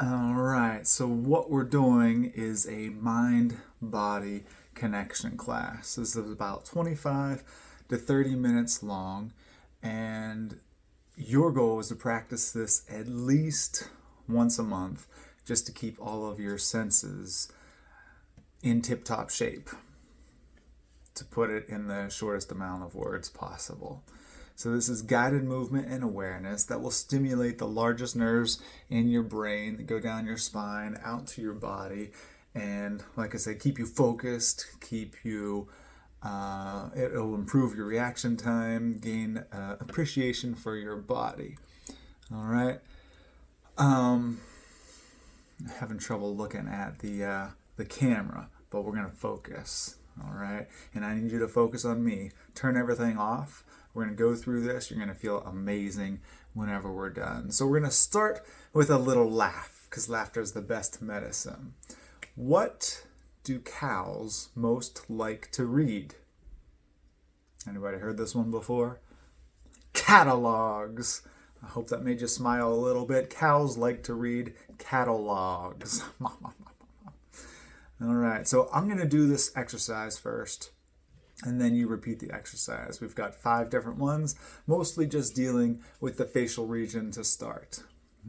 All right, so what we're doing is a mind-body connection class. This is about 25 to 30 minutes long, and your goal is to practice this at least once a month just to keep all of your senses in tip-top shape, to put it in the shortest amount of words possible. So this is guided movement and awareness that will stimulate the largest nerves in your brain that go down your spine, out to your body, and like I said, keep you focused, it'll improve your reaction time, gain appreciation for your body. All right. I'm having trouble looking at the camera, but we're gonna focus. All right, and I need you to focus on me. Turn everything off. We're going to go through this. You're going to feel amazing whenever we're done. So we're going to start with a little laugh, because laughter is the best medicine. What do cows most like to read? Anybody heard this one before? Catalogs. I hope that made you smile a little bit. Cows like to read catalogs. All right, so I'm going to do this exercise first, and then you repeat the exercise. We've got 5 different ones, mostly just dealing with the facial region to start.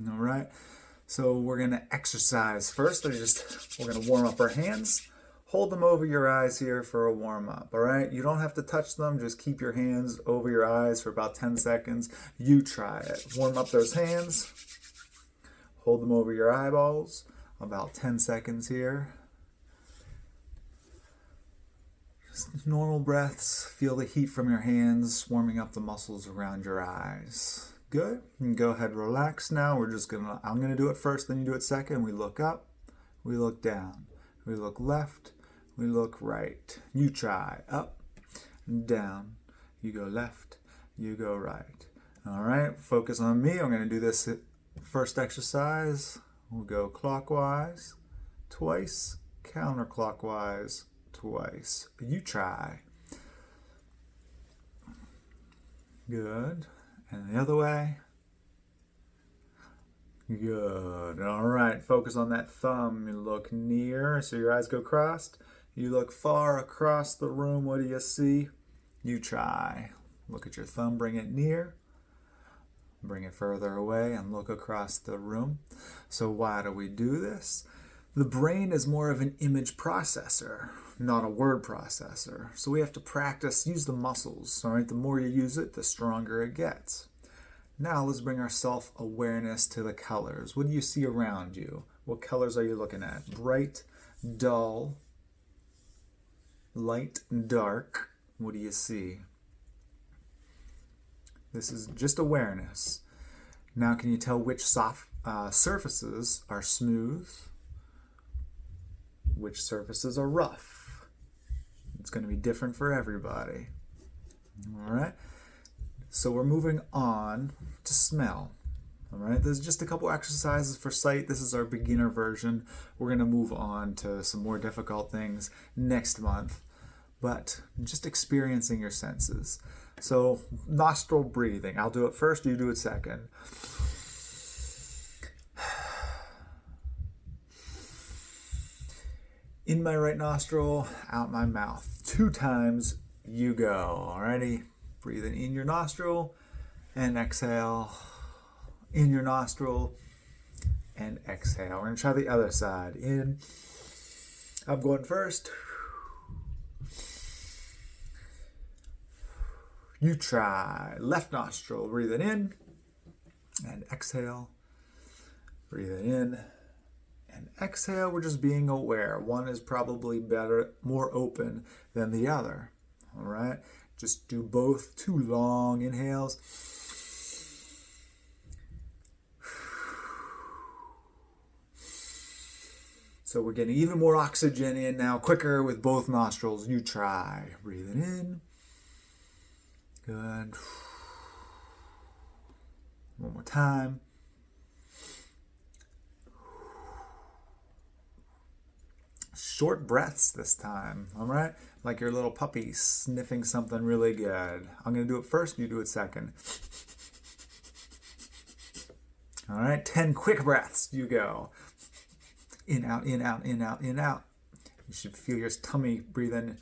All right, so we're going to exercise first. We're going to warm up our hands. Hold them over your eyes here for a warm up, all right? You don't have to touch them. Just keep your hands over your eyes for about 10 seconds. You try it. Warm up those hands. Hold them over your eyeballs. About 10 seconds here. Normal breaths. Feel the heat from your hands warming up the muscles around your eyes. Good. You can go ahead and relax now. I'm gonna do it first, then you do it second. We look up, we look down, we look left, we look right. You try. Up, down. You go left, you go right. All right, focus on me. I'm gonna do this first exercise. We'll go clockwise, twice, counterclockwise, twice. You try. Good. And the other way. Good. All right. Focus on that thumb. You look near, so your eyes go crossed. You look far across the room. What do you see? You try. Look at your thumb. Bring it near. Bring it further away and look across the room. So why do we do this? The brain is more of an image processor, not a word processor. So we have to practice, use the muscles. All right, the more you use it, the stronger it gets. Now let's bring our self-awareness to the colors. What do you see around you? What colors are you looking at? Bright, dull, light, dark. What do you see? This is just awareness. Now can you tell which soft surfaces are smooth? Which surfaces are rough? It's going to be different for everybody. All right. So we're moving on to smell. All right. There's just a couple exercises for sight. This is our beginner version. We're going to move on to some more difficult things next month. But just experiencing your senses. So nostril breathing. I'll do it first. You do it second. In my right nostril, out my mouth. 2 times, you go. Alrighty? Breathing in your nostril and exhale. In your nostril and exhale. We're going to try the other side. In. I'm going first. You try. Left nostril, breathing in and exhale. Breathing in. And exhale, we're just being aware. One is probably better, more open than the other. All right? Just do both. 2 long inhales. So we're getting even more oxygen in now, quicker with both nostrils. You try. Breathing in. Good. One more time. Short breaths this time, all right? Like your little puppy sniffing something really good. I'm going to do it first, you do it second. All right, 10 quick breaths. You go. In, out, in, out, in, out, in, out. You should feel your tummy breathing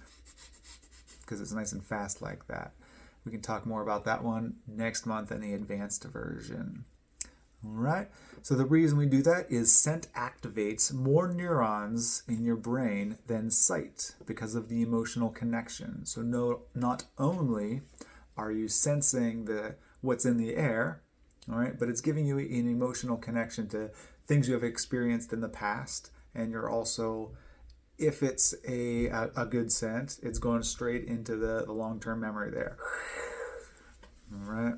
because it's nice and fast like that. We can talk more about that one next month in the advanced version. All right, so the reason we do that is scent activates more neurons in your brain than sight because of the emotional connection. So not only are you sensing what's in the air, all right, but it's giving you an emotional connection to things you have experienced in the past, and you're also, if it's a good scent, it's going straight into the long-term memory there. All right.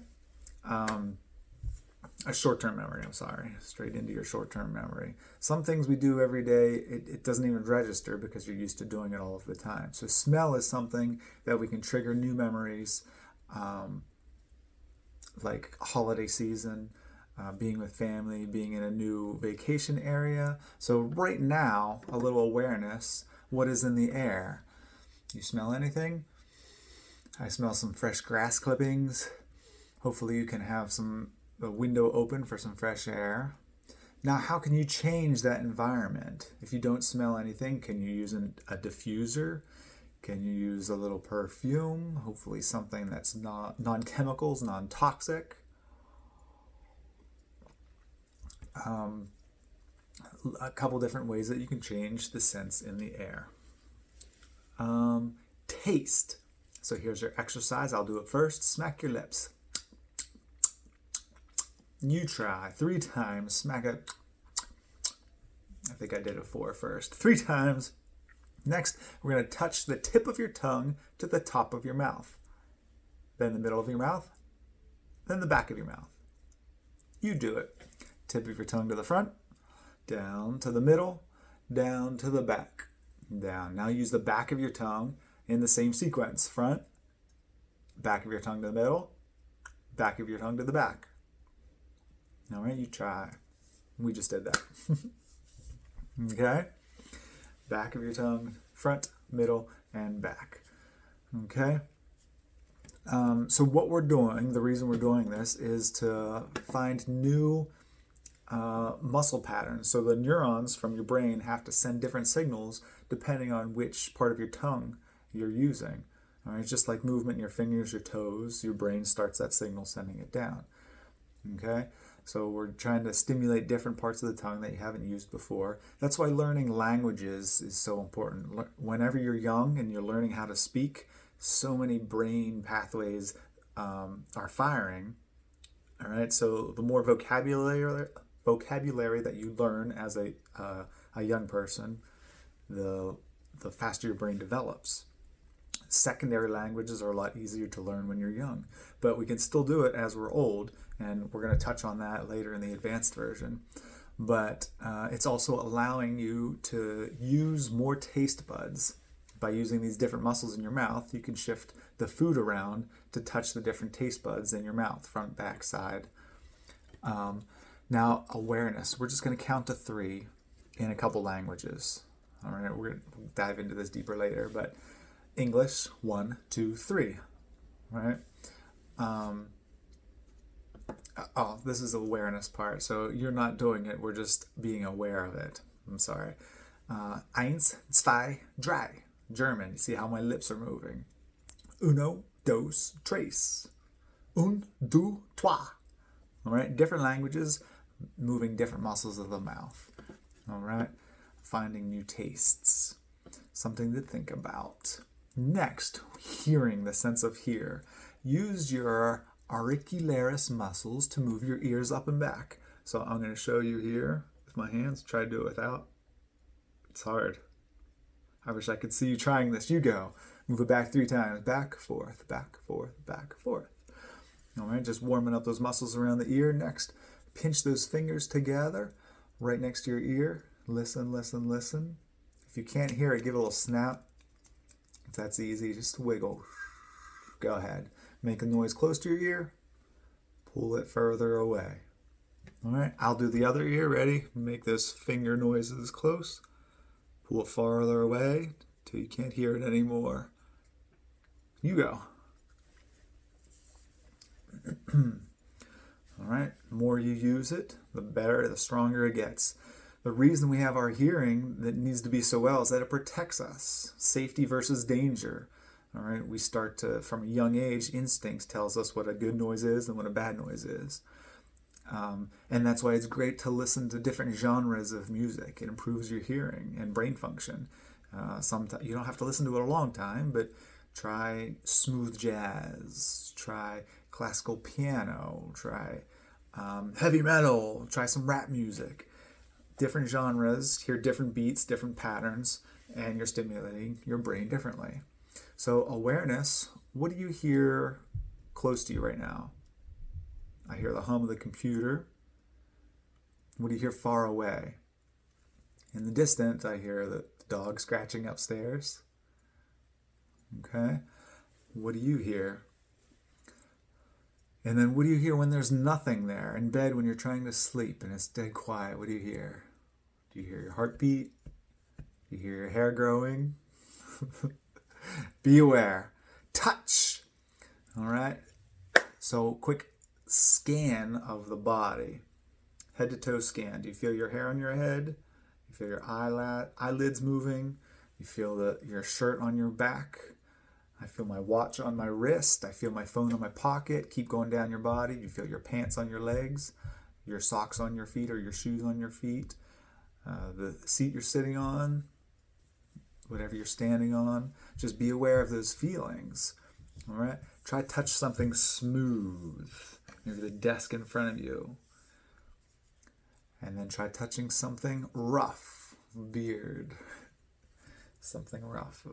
A short-term memory, I'm sorry, straight into your short-term memory. Some things we do every day, it doesn't even register because you're used to doing it all of the time. So smell is something that we can trigger new memories, like holiday season, being with family, being in a new vacation area. So right now, a little awareness, what is in the air? You smell anything? I smell some fresh grass clippings. Hopefully you can have the window open for some fresh air. Now, how can you change that environment? If you don't smell anything, can you use a diffuser? Can you use a little perfume? Hopefully something that's not non-chemicals, non-toxic. A couple different ways that you can change the scents in the air. Taste. So here's your exercise. I'll do it first. Smack your lips. You try 3 times. Smack it. I think I did it 4 first. 3 times. Next, we're going to touch the tip of your tongue to the top of your mouth. Then the middle of your mouth. Then the back of your mouth. You do it. Tip of your tongue to the front. Down to the middle. Down to the back. Down. Now use the back of your tongue in the same sequence. Front. Back of your tongue to the middle. Back of your tongue to the back. All right, you try. We just did that. Okay? Back of your tongue, front, middle, and back. Okay? So what we're doing, the reason we're doing this is to find new muscle patterns. So the neurons from your brain have to send different signals depending on which part of your tongue you're using. All right? Just like movement in your fingers, your toes, your brain starts that signal sending it down. Okay? So we're trying to stimulate different parts of the tongue that you haven't used before. That's why learning languages is so important. Whenever you're young and you're learning how to speak, so many brain pathways are firing. All right, so the more vocabulary that you learn as a young person, the faster your brain develops. Secondary languages are a lot easier to learn when you're young, but we can still do it as we're old, and we're going to touch on that later in the advanced version. But it's also allowing you to use more taste buds. By using these different muscles in your mouth, you can shift the food around to touch the different taste buds in your mouth, front, back, side. Now, awareness. We're just going to count to 3 in a couple languages. All right, we're going to dive into this deeper later, but English, 1, 2, 3. All right. This is the awareness part. So you're not doing it. We're just being aware of it. I'm sorry. 1, 2, 3. German. You see how my lips are moving. 1, 2, 3. 1, 2, 3. All right. Different languages, moving different muscles of the mouth. All right. Finding new tastes. Something to think about. Next, hearing, the sense of hear. Use your auricularis muscles to move your ears up and back. So I'm going to show you here with my hands. Try to do it without. It's hard. I wish I could see you trying this. You go. Move it back 3 times. Back, forth, back, forth, back, forth. All right, just warming up those muscles around the ear. Next, pinch those fingers together right next to your ear. Listen, listen, listen. If you can't hear it, give it a little snap. If that's easy, just wiggle. Go ahead. Make a noise close to your ear. Pull it further away. All right, I'll do the other ear. Ready? Make those finger noises close. Pull it farther away till you can't hear it anymore. You go. All right? The more you use it, the better, the stronger it gets. The reason we have our hearing that needs to be so well is that it protects us. Safety versus danger. All right, we start to, from a young age, instincts tells us what a good noise is and what a bad noise is. And that's why it's great to listen to different genres of music. It improves your hearing and brain function. Sometimes you don't have to listen to it a long time, but try smooth jazz, try classical piano, try heavy metal, try some rap music. Different genres, hear different beats, different patterns, and you're stimulating your brain differently. So awareness, what do you hear close to you right now? I hear the hum of the computer. What do you hear far away? In the distance, I hear the dog scratching upstairs. Okay. What do you hear? And then what do you hear when there's nothing there? In bed when you're trying to sleep and it's dead quiet, what do you hear? Do you hear your heartbeat? Do you hear your hair growing? Be aware. Touch. All right. So quick scan of the body. Head to toe scan. Do you feel your hair on your head? You feel your eyelids moving? You feel your shirt on your back? I feel my watch on my wrist. I feel my phone in my pocket. Keep going down your body. You feel your pants on your legs, your socks on your feet or your shoes on your feet, the seat you're sitting on, whatever you're standing on. Just be aware of those feelings. All right? Try touch something smooth. Maybe the desk in front of you. And then try touching something rough. Beard. Something rough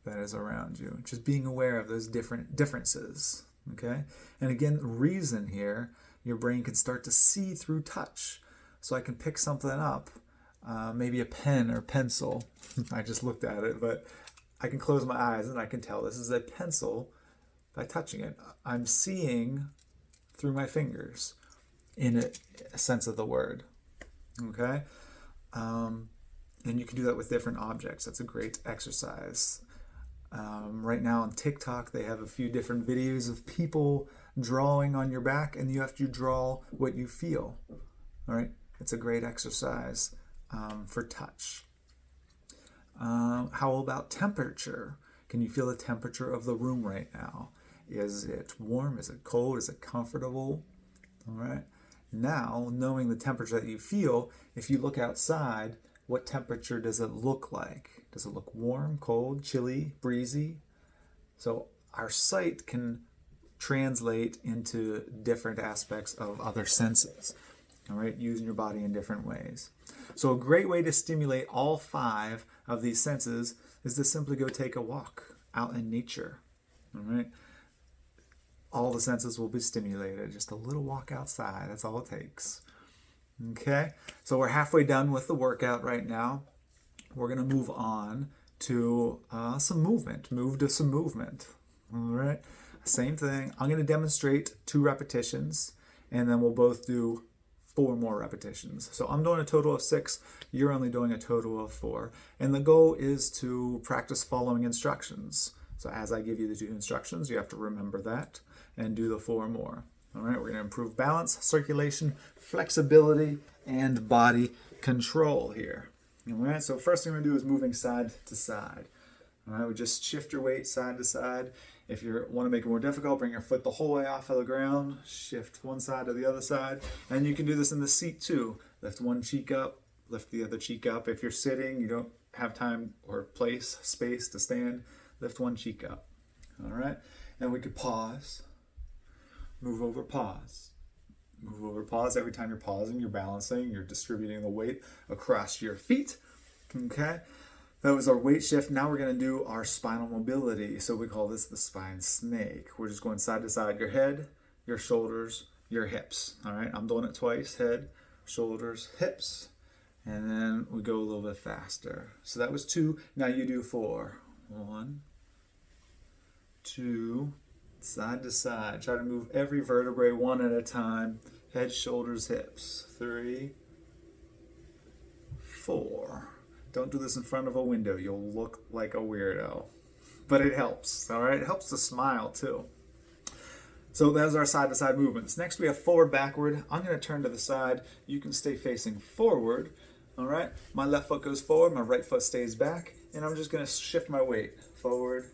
that is around you. Just being aware of those differences. Okay? And again, the reason here, your brain can start to see through touch. So I can pick something up, maybe a pen or pencil. I just looked at it, but I can close my eyes and I can tell this is a pencil by touching it. I'm seeing through my fingers in a sense of the word. Okay? And you can do that with different objects. That's a great exercise. Right now on TikTok, they have a few different videos of people drawing on your back, and you have to draw what you feel. All right? It's a great exercise for touch. How about temperature? Can you feel the temperature of the room right now? Is it warm? Is it cold? Is it comfortable? All right. Now, knowing the temperature that you feel, if you look outside, what temperature does it look like? Does it look warm, cold, chilly, breezy? So our sight can translate into different aspects of other senses. All right, using your body in different ways. So a great way to stimulate all 5 of these senses is to simply go take a walk out in nature. All right, all the senses will be stimulated. Just a little walk outside. That's all it takes. Okay, so we're halfway done with the workout right now. We're going to move on to some movement. Move to some movement. All right, same thing. I'm going to demonstrate 2 repetitions, and then we'll both do 4 more repetitions. So I'm doing a total of 6. You're only doing a total of 4. And the goal is to practice following instructions. So as I give you the 2 instructions, you have to remember that and do the 4 more. All right, we're going to improve balance, circulation, flexibility, and body control here. All right, so first thing we're going to do is moving side to side. All right, we just shift your weight side to side. If you want to make it more difficult, bring your foot the whole way off of the ground, shift one side to the other side, and you can do this in the seat too. Lift one cheek up, lift the other cheek up. If you're sitting, you don't have time or space to stand, lift one cheek up. All right, and we could pause, move over, pause. Move over, pause. Every time you're pausing, you're balancing, you're distributing the weight across your feet. Okay? That was our weight shift. Now we're going to do our spinal mobility. So we call this the spine snake. We're just going side to side. Your head, your shoulders, your hips. All right? I'm doing it twice. Head, shoulders, hips. And then we go a little bit faster. So that was 2. Now you do 4. 1, 2, side to side. Try to move every vertebrae one at a time. Head, shoulders, hips. 3, 4. Don't do this in front of a window. You'll look like a weirdo. But it helps, all right? It helps to smile too. So that's our side-to-side movements. Next we have forward, backward. I'm going to turn to the side. You can stay facing forward. All right. My left foot goes forward. My right foot stays back. And I'm just going to shift my weight forward,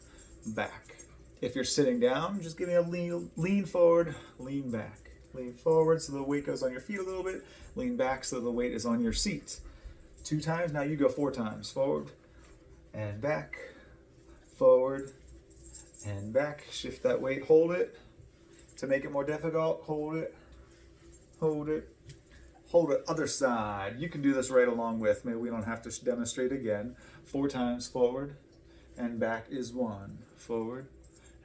back. If you're sitting down, just give me a lean forward, lean back. Lean forward so the weight goes on your feet a little bit. Lean back so the weight is on your seat. 2 times. Now you go 4 times. Forward and back. Forward and back. Shift that weight. Hold it. To make it more difficult, hold it. Hold it. Hold it. Other side. You can do this right along with me. We don't have to demonstrate again. 4 times. Forward and back is 1. Forward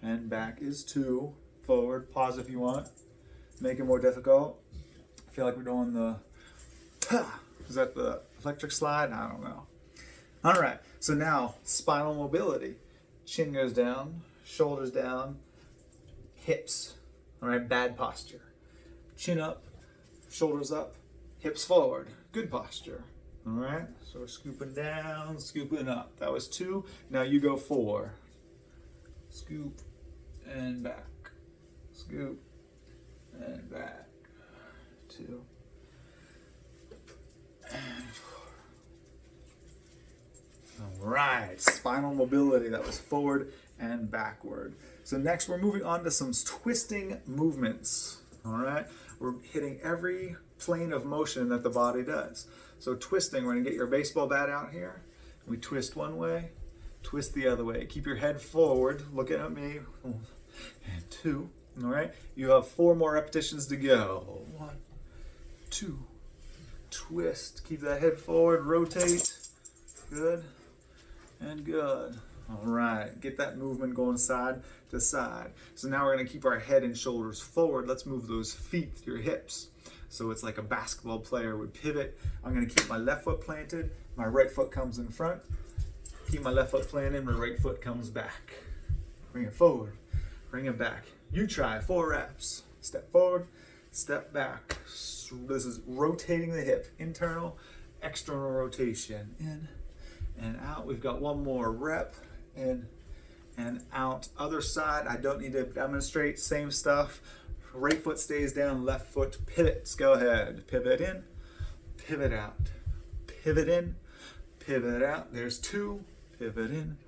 and back is 2. Forward. Pause if you want. Make it more difficult. I feel like we're doing the, is that the electric slide? I don't know. All right, so now spinal mobility. Chin goes down, shoulders down, hips. All right, bad posture. Chin up, shoulders up, hips forward. Good posture. All right, so we're scooping down, scooping up. That was 2. Now you go 4. Scoop and back. Scoop and back. 2 and 4. All right, spinal mobility. That was forward and backward. So next we're moving on to some twisting movements. All right, we're hitting every plane of motion that the body does. So twisting, we're gonna get your baseball bat out here. We twist one way, twist the other way. Keep your head forward, looking at me. And 2. All right, you have 4 more repetitions to go. 1, 2, twist. Keep that head forward, rotate. Good and good. All right, get that movement going side to side. So now we're gonna keep our head and shoulders forward. Let's move those feet to your hips. So it's like a basketball player would pivot. I'm gonna keep my left foot planted. My right foot comes in front. Keep my left foot planted, my right foot comes back. Bring it forward, bring it back. You try 4 reps. Step forward, step back. This is rotating the hip. Internal, external rotation. In and out. We've got 1 more rep. In and out. Other side, I don't need to demonstrate. Same stuff. Right foot stays down, left foot pivots. Go ahead. Pivot in, pivot out. Pivot in, pivot out. There's 2. Pivot in,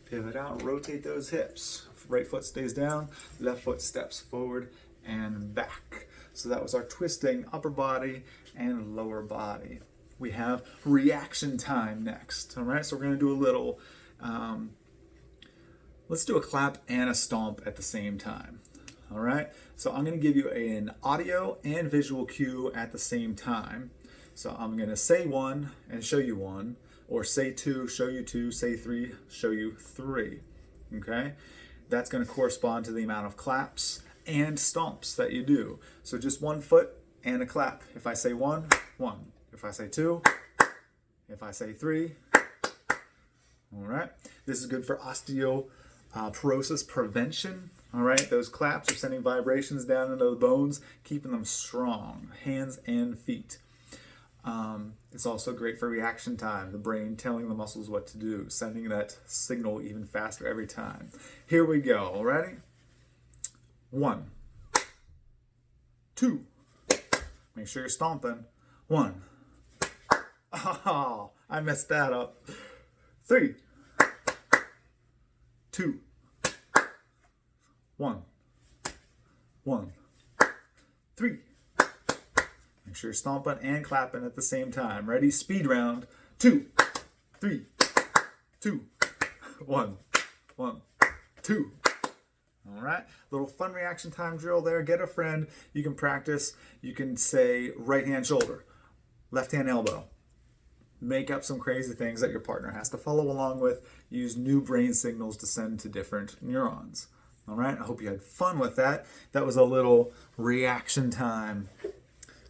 pivot out. Rotate those hips. Right foot stays down, left foot steps forward and back. So that was our twisting upper body and lower body. We have reaction time next. All right, so we're gonna do a little, let's do a clap and a stomp at the same time. All right, so I'm gonna give you an audio and visual cue at the same time. So I'm gonna say 1 and show you 1, or say 2, show you 2, say 3, show you 3, okay? That's going to correspond to the amount of claps and stomps that you do. So just 1 foot and a clap. If I say 1, 1. If I say 2, if I say 3. All right. This is good for osteoporosis prevention. All right. Those claps are sending vibrations down into the bones, keeping them strong, hands and feet. It's also great for reaction time, the brain telling the muscles what to do, sending that signal even faster every time. Here we go. Ready? 1, 2. Make sure you're stomping. 1. Oh, I messed that up. 3, 2, 1, 1, 3. Make sure you're stomping and clapping at the same time. Ready? Speed round. 2, 3, 2, 1, 1, 2. All right. Little fun reaction time drill there. Get a friend. You can practice. You can say right hand shoulder, left hand elbow. Make up some crazy things that your partner has to follow along with. Use new brain signals to send to different neurons. All right. I hope you had fun with that. That was a little reaction time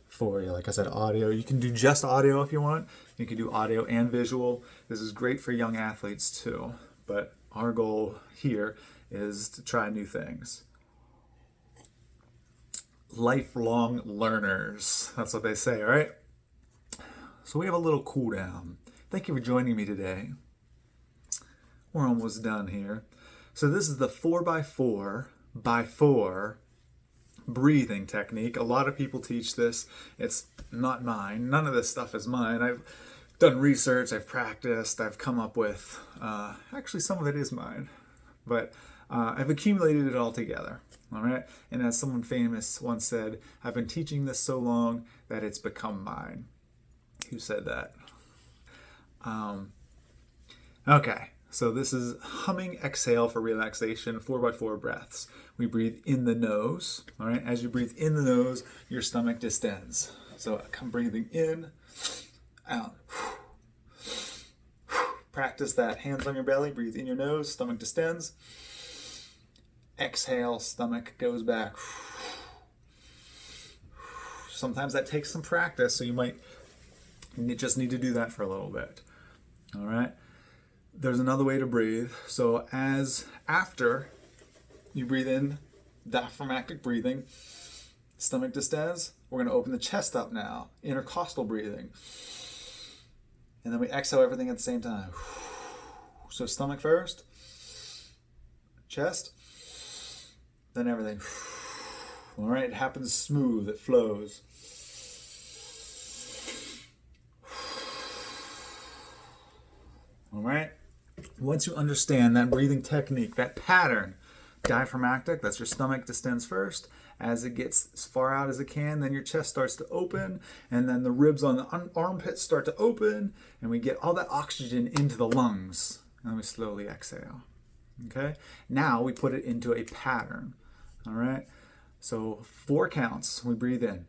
for you. Like I said, audio. You can do just audio if you want. You can do audio and visual. This is great for young athletes too. But our goal here is to try new things. Lifelong learners. That's what they say, right? So we have a little cool down. Thank you for joining me today. We're almost done here. So this is the 4x4 by 4 breathing technique. A lot of people teach this. It's not mine. None of this stuff is mine. I've done research, I've practiced, I've come up with, actually some of it is mine, but I've accumulated it all together. All right. And as someone famous once said, I've been teaching this so long that it's become mine. Who said that? Okay. So this is humming exhale for relaxation, 4x4 breaths. We breathe in the nose. All right. As you breathe in the nose, your stomach distends. So come breathing in, out. Practice that. Hands on your belly. Breathe in your nose. Stomach distends. Exhale, stomach goes back. Sometimes that takes some practice, so you might just need to do that for a little bit. All right. There's another way to breathe. So after you breathe in, diaphragmatic breathing, stomach distends, we're going to open the chest up now, intercostal breathing. And then we exhale everything at the same time. So stomach first, chest, then everything. All right, it happens smooth, it flows. All right, once you understand that breathing technique, that pattern, diaphragmatic, that's your stomach distends first. As it gets as far out as it can, then your chest starts to open, and then the ribs on the armpits start to open, and we get all that oxygen into the lungs, and then we slowly exhale. Okay, now we put it into a pattern. All right, so 4 counts, we breathe in,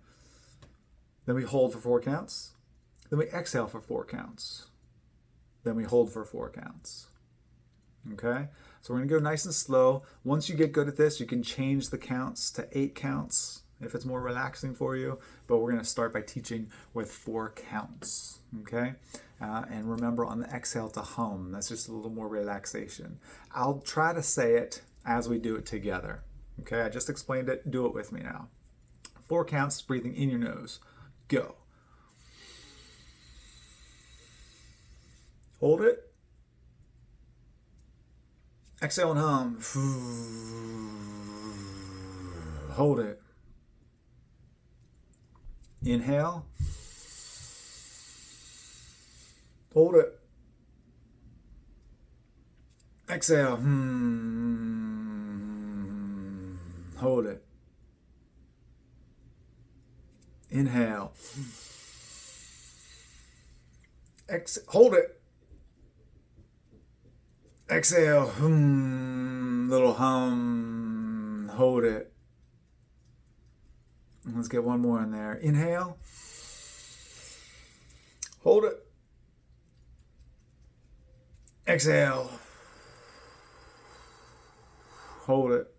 then we hold for 4 counts, then we exhale for 4 counts, then we hold for 4 counts. Okay, so we're gonna go nice and slow. Once you get good at this, you can change the counts to 8 counts if it's more relaxing for you, but we're gonna start by teaching with 4 counts. Okay, and remember on the exhale to hum. That's just a little more relaxation. I'll try to say it as we do it together. Okay, I just explained it. Do it with me now. 4 counts, breathing in your nose. Go. Hold it. Exhale and hum. Hold it. Inhale. Hold it. Exhale. Hold it. Inhale. Hold it. Exhale. Little hum. Hold it. Let's get one more in there. Inhale. Hold it. Exhale. Hold it.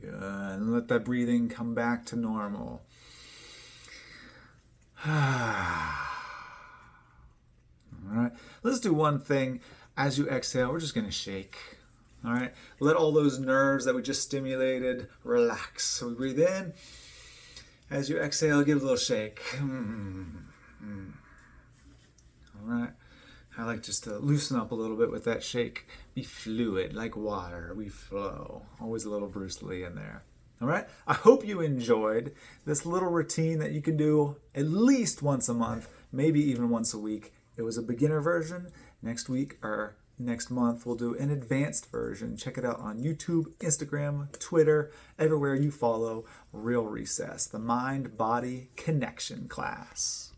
Good. And let that breathing come back to normal. All right. Let's do one thing. As you exhale, we're just going to shake. All right. Let all those nerves that we just stimulated relax. So we breathe in. As you exhale, give a little shake. All right. I like just to loosen up a little bit with that shake. Be fluid, like water. We flow. Always a little Bruce Lee in there. All right. I hope you enjoyed this little routine that you can do at least once a month, maybe even once a week. It was a beginner version. Next week or next month, we'll do an advanced version. Check it out on YouTube, Instagram, Twitter, everywhere you follow Real Recess, the mind-body connection class.